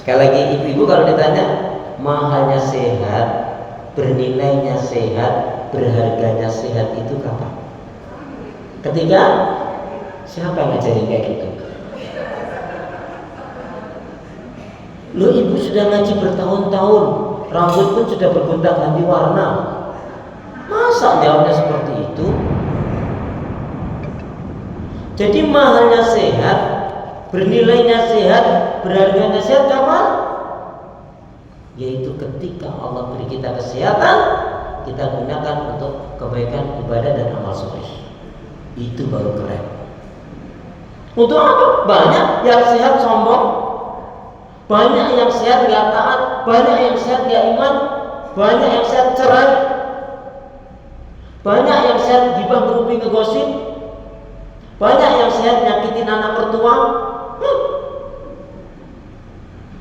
Sekali lagi, ibu-ibu kalau ditanya mahalnya sehat, bernilainya sehat, berharganya sehat itu kapan? Ketika siapa yang ngajarin kayak gitu? Lo ibu sudah ngaji bertahun-tahun, rambut pun sudah bergonta-ganti warna. Masa jawabnya seperti itu? Jadi mahalnya sehat, bernilainya sehat, berharganya sehat kapan? Yaitu ketika Allah beri kita kesehatan, kita gunakan untuk kebaikan ibadah dan amal soleh. Itu baru keren. Untuk apa? Banyak yang sehat sombong, banyak yang sehat gak taat, banyak yang sehat gak iman, banyak yang sehat cerai, banyak yang sehat gibah berubah ngegosip, banyak yang sehat nyakitin anak mertua,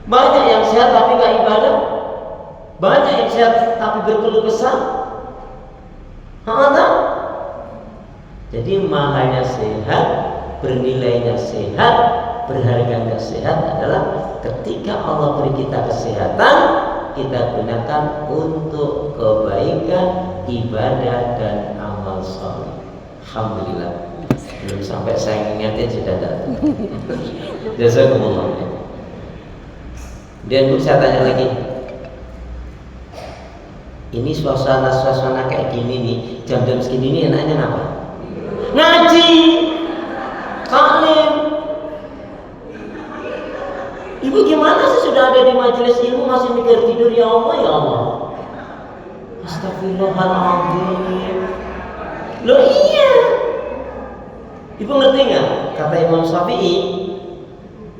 banyak yang sehat tapi gak ibadah, banyak yang sehat tapi berkeluh kesah. Jadi mahalnya sehat, bernilainya sehat, berharganya sehat adalah ketika Allah beri kita kesehatan, kita gunakan untuk kebaikan, ibadah dan amal saleh. Alhamdulillah. Belum sampai saya ingatin sudah datang. Jazakumullah. Dan saya tanya lagi, ini suasana kayak gini nih, jam-jam segini nih enaknya apa? Ngaji, taklim. Ibu gimana sih sudah ada di majelis ilmu masih mikir tidur? Ya Allah, ya Allah. Astagfirullahaladzim. Loh iya. Ibu ngerti nggak? Kata Imam Syafi'i,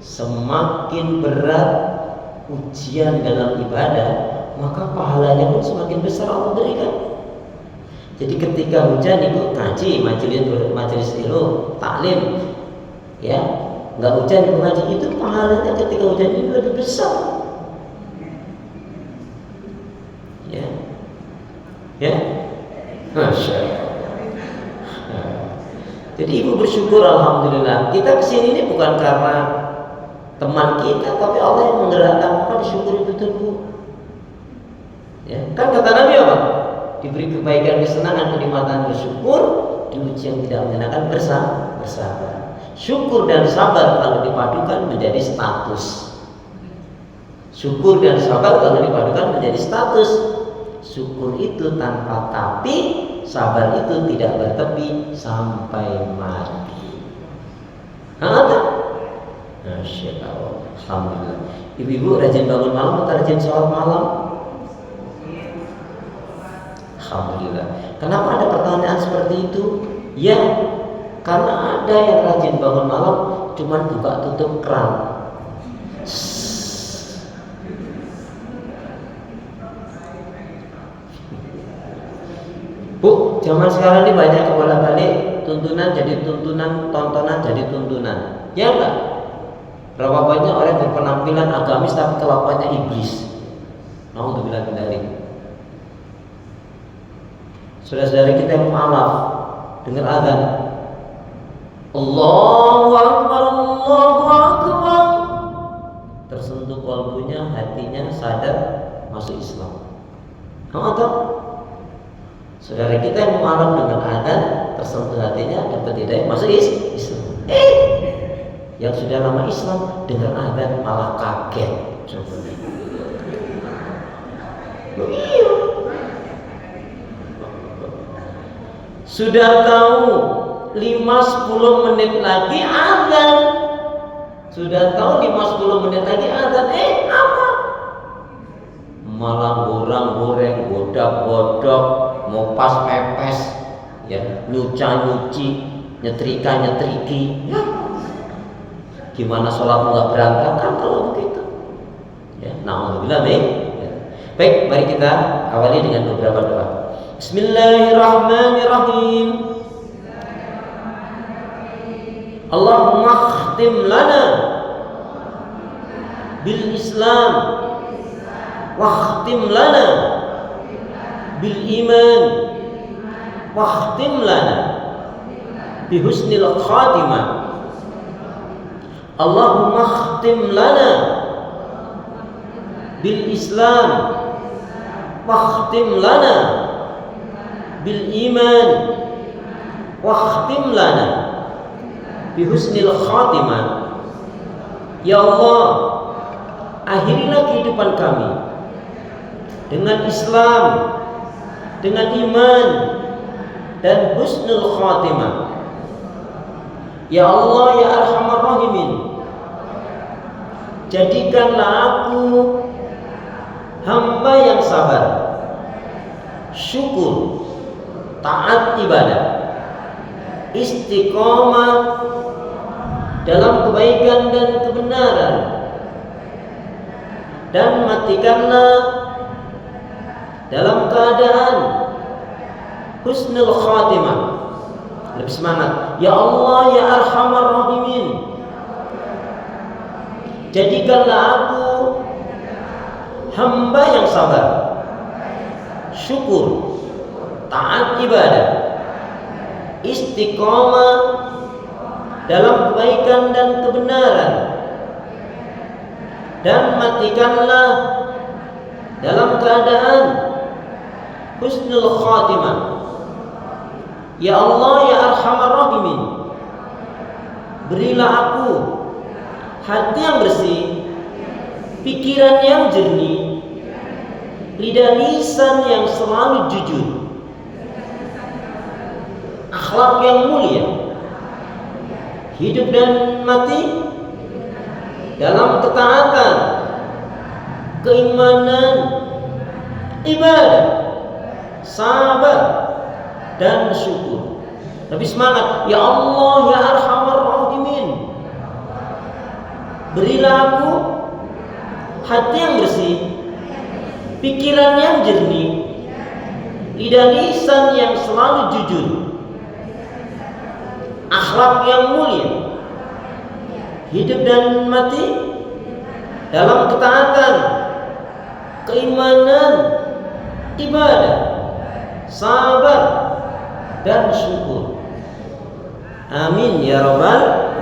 semakin berat ujian dalam ibadah, maka pahalanya pun semakin besar Allah berikan. Jadi ketika hujan ibu ngaji, majelis ilmu, taklim, ya, nggak hujan ibu ngaji, itu pahalanya ketika hujan itu lebih besar. Ya, Masya Allah. Jadi ibu bersyukur, alhamdulillah. Kita kesini ini bukan karena teman kita, tapi Allah yang menggerakkan, maka disyukuri betul bu. Ya, kan kata Nabi apa? Diberi kebaikan, kesenangan, kenikmatan, bersyukur, diuji yang tidak menyenangkan, bersabar. Syukur dan sabar kalau dipadukan menjadi status. Syukur dan sabar kalau dipadukan menjadi status. Syukur itu tanpa tapi, sabar itu tidak bertepi sampai mati. Masya Allah. Alhamdulillah. Ibu-ibu rajin bangun malam atau rajin sholat malam? Alhamdulillah. Kenapa ada pertanyaan seperti itu? Ya, karena ada yang rajin bangun malam cuman buka tutup keran. Bu, zaman sekarang ini banyak kebolak-balik, tuntunan jadi tuntunan, tontonan jadi tuntunan. Ya enggak? Berapa banyak orang berpenampilan agamis tapi kelakuannya iblis. Nauzubillah min dzalik. Saudara-saudara kita yang mu'alaf dengar azan, Allahu Akbar, Allahu Akbar, tersentuh kalbunya, hatinya sadar masuk Islam. Atau saudara kita yang mu'alaf dengan azan, tersentuh hatinya, dapat hidayah, masuk Islam. Yang sudah lama Islam dengar azan malah kaget. Coba. Iya. Sudah tahu 5-10 menit lagi azan. Sudah tahu 5-10 menit lagi azan. Apa? Malah goreng-goreng, godok-godok, mopas mepes, ya, nyuci, nyetrika-nyetriki. Ya. Gimana sholatmu nggak berantakan kalau begitu? Ya, na'udzubillah min. Baik, mari kita awali dengan beberapa doa. Bismillahirrahmanirrahim. Allahumma khtim lana bil Islam wa khtim lana bil iman wa khtim lana bi husnil khatimah. Allahumma khtim lana bil Islam, wakhtim lana bil iman, wakhtim lana bi husnil khatimah. Ya Allah, akhirilah kehidupan kami dengan Islam, dengan iman dan husnul khatimah. Ya Allah, ya Arhamar Rahimin, jadikanlah aku hamba yang sabar, syukur, taat ibadah, istiqomah dalam kebaikan dan kebenaran, dan matikanlah dalam keadaan husnul khatimah. Lebih semangat. Ya Allah, ya Arhamar Rahimin, jadikanlah aku hamba yang sabar, syukur, taat ibadah, istiqomah dalam kebaikan dan kebenaran, dan matikanlah dalam keadaan husnul khatimah. Ya Allah, ya Arhamar Rahimin, berilah aku hati yang bersih, pikiran yang jernih, lidah lisan yang selalu jujur, akhlak yang mulia, hidup dan mati dalam ketaatan, keimanan, ibadah, sabar dan syukur. Lebih semangat. Ya Allah, ya Arhamar Rahimin, berilah aku hati yang bersih, pikiran yang jernih, lidah lisan yang selalu jujur, akhlak yang mulia, hidup dan mati dalam ketaatan, keimanan, ibadah, sabar dan syukur. Amin ya rabbal